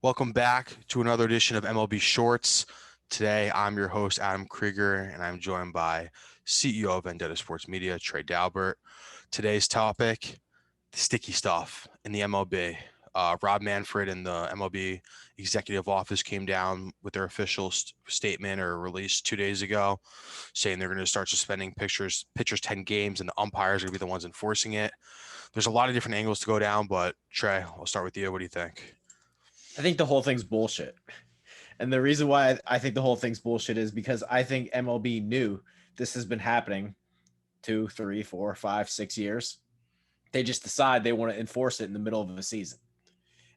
Welcome back to another edition of MLB Shorts. Today, I'm your host, Adam Krieger, and I'm joined by CEO of Vendetta Sports Media, Trey Daubert. Today's topic, the sticky stuff in the MLB. Rob Manfred and the MLB executive office came down with their official statement or release 2 days ago, saying they're going to start suspending pitchers 10 games, and the umpires are going to be the ones enforcing it. There's a lot of different angles to go down, but Trey, I'll start with you. What do you think? I think the whole thing's bullshit. And the reason why I think the whole thing's bullshit is because I think MLB knew this has been happening 2, 3, 4, 5, 6 years. They just decide they want to enforce it in the middle of the season.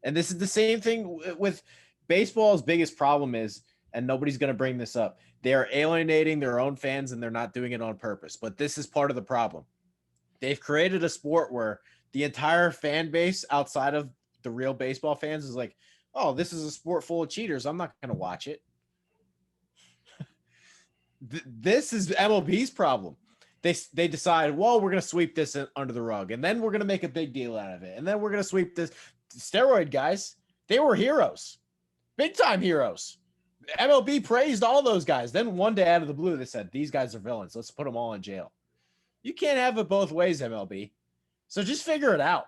And this is the same thing with baseball's biggest problem is, and nobody's going to bring this up, they're alienating their own fans and they're not doing it on purpose. But this is part of the problem. They've created a sport where the entire fan base outside of the real baseball fans is like, oh, this is a sport full of cheaters. I'm not going to watch it. This is MLB's problem. They decide, well, we're going to sweep this under the rug, and then we're going to make a big deal out of it, and then we're going to sweep this. Steroid guys, they were heroes, big time heroes. MLB praised all those guys. Then one day out of the blue, they said, these guys are villains. Let's put them all in jail. You can't have it both ways, MLB. So just figure it out.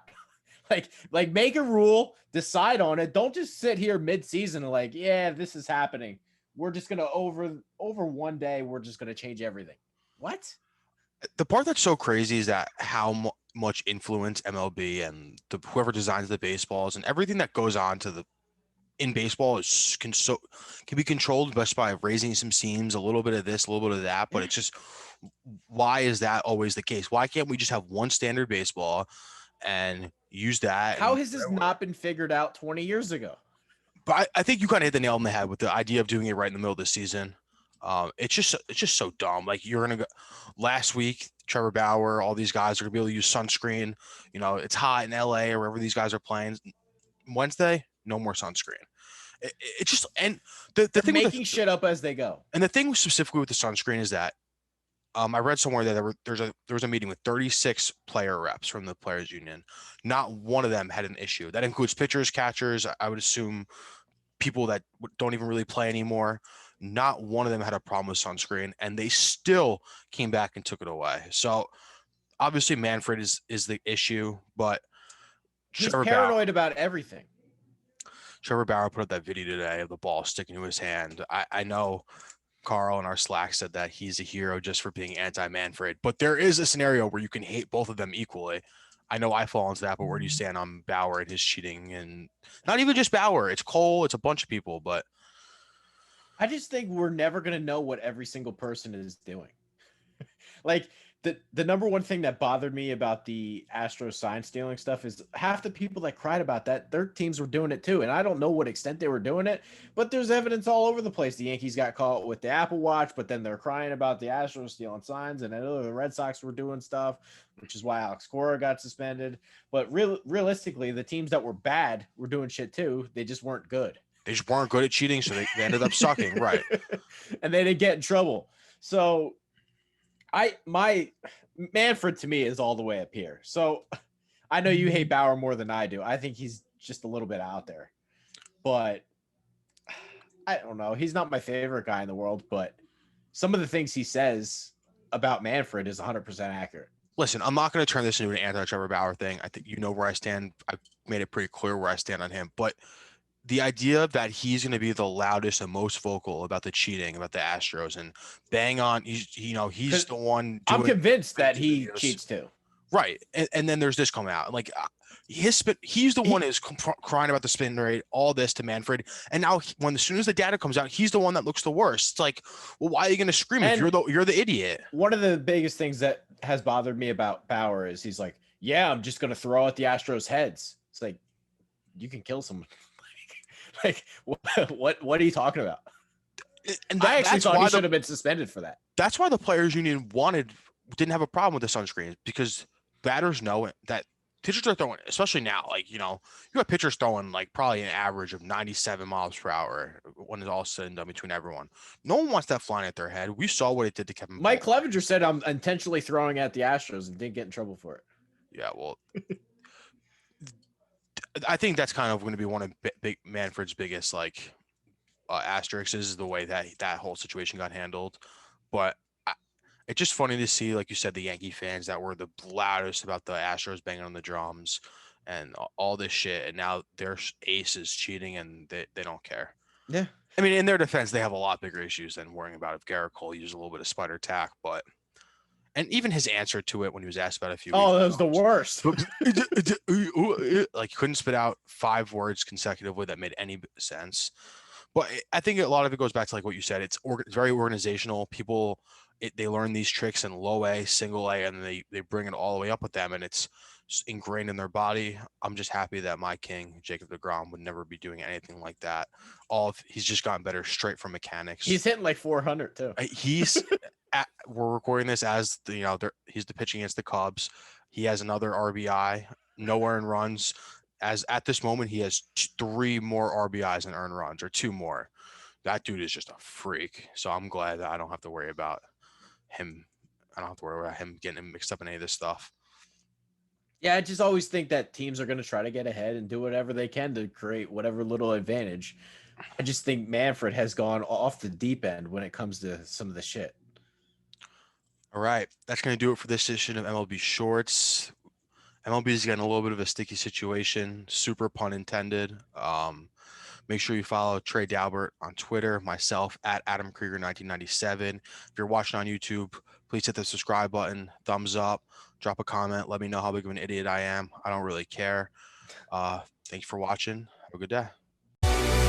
Like make a rule, decide on it. Don't just sit here mid-season and like, yeah, this is happening. We're just gonna over one day, we're just gonna change everything. What? The part that's so crazy is that how much influence MLB and whoever designs the baseballs and everything that goes on to the in baseball can be controlled just by raising some seams, a little bit of this, a little bit of that. But it's just, why is that always the case? Why can't we just have one standard baseball and use that? How has this not been figured out 20 years ago? But I think you kind of hit the nail on the head with the idea of doing it right in the middle of the season. It's just so dumb. Like, you're gonna go last week, Trevor Bauer, all these guys are gonna be able to use sunscreen. You know, it's hot in LA or wherever these guys are playing. Wednesday, no more sunscreen. It just, and the They're thing making shit up as they go. and the thing specifically with the sunscreen is that I read somewhere that there was a meeting with 36 player reps from the players union. Not one of them had an issue. That includes pitchers, catchers. I would assume people that don't even really play anymore. Not one of them had a problem with sunscreen, and they still came back and took it away. So obviously Manfred is the issue, but He's Trevor paranoid about everything. Bauer put up that video today of the ball sticking to his hand. I know Carl in our Slack said that he's a hero just for being anti-Manfred, but there is a scenario where you can hate both of them equally. I know I fall into that, but where do you stand on Bauer and his cheating? And not even just Bauer, it's Cole, it's a bunch of people, but I just think we're never going to know what every single person is doing. Like, the number one thing that bothered me about the Astros sign stealing stuff is half the people that cried about that, their teams were doing it too. And I don't know what extent they were doing it, but there's evidence all over the place. The Yankees got caught with the Apple Watch, but then they're crying about the Astros stealing signs. And I know the Red Sox were doing stuff, which is why Alex Cora got suspended. But realistically, the teams that were bad were doing shit too. They just weren't good. they just weren't good at cheating, so they ended up sucking, right? And they didn't get in trouble. So my Manfred to me is all the way up here. So I know you hate Bauer more than I do. I think he's just a little bit out there, but I don't know. He's not my favorite guy in the world, but some of the things he says about Manfred is 100% accurate. Listen, I'm not going to turn this into an anti-Trevor Bauer thing. I think you know where I stand. I've made it pretty clear where I stand on him, but the idea that he's going to be the loudest and most vocal about the cheating, about the Astros, and bang on, he's the one. I'm convinced that he videos. cheats too. Right, and then there's this coming out, like his spin. He's the one who's crying about the spin rate, all this to Manfred, and now as soon as the data comes out, he's the one that looks the worst. It's like, well, why are you going to scream if you're the idiot? One of the biggest things that has bothered me about Bauer is he's like, yeah, I'm just going to throw at the Astros heads. It's like, you can kill someone. Like, what are you talking about? And I actually thought he should have been suspended for that. That's why the players union didn't have a problem with the sunscreen, because batters know that pitchers are throwing, especially now, like, you have pitchers throwing like probably an average of 97 miles per hour when it's all said and done between everyone. No one wants that flying at their head. We saw what it did to Kevin. Mike Clevenger said I'm intentionally throwing at the Astros and didn't get in trouble for it. Yeah, well, I think that's kind of going to be one of big Manfred's biggest asterisks is the way that whole situation got handled. But it's just funny to see, like you said, the Yankee fans that were the loudest about the Astros banging on the drums and all this shit, and now their ace is cheating and they don't care. Yeah. I mean, in their defense, they have a lot bigger issues than worrying about if Garrett Cole used a little bit of spider tack, but and even his answer to it when he was asked about it a few weeks Oh, that was the worst. like he couldn't spit out 5 words consecutively that made any sense. But I think a lot of it goes back to like what you said. It's very organizational. People they learn these tricks in low A, single A, and they bring it all the way up with them, and it's ingrained in their body. I'm just happy that my king Jacob deGrom would never be doing anything like that. He's just gotten better straight from mechanics. He's hitting like 400 too. We're recording this as he's the pitching against the Cubs. He has another RBI, no earned runs. As at this moment, he has 3 more RBIs and earned runs, or 2 more. That dude is just a freak. So I'm glad that I don't have to worry about him. I don't have to worry about him getting mixed up in any of this stuff. Yeah, I just always think that teams are going to try to get ahead and do whatever they can to create whatever little advantage. I just think Manfred has gone off the deep end when it comes to some of the shit. All right, that's going to do it for this edition of MLB Shorts. MLB is getting a little bit of a sticky situation, super pun intended. Make sure you follow Trey Daubert on Twitter, myself at Adam Krieger 1997. If you're watching on YouTube, please hit the subscribe button, thumbs up, drop a comment. Let me know how big of an idiot I am. I don't really care. Thank you for watching. Have a good day.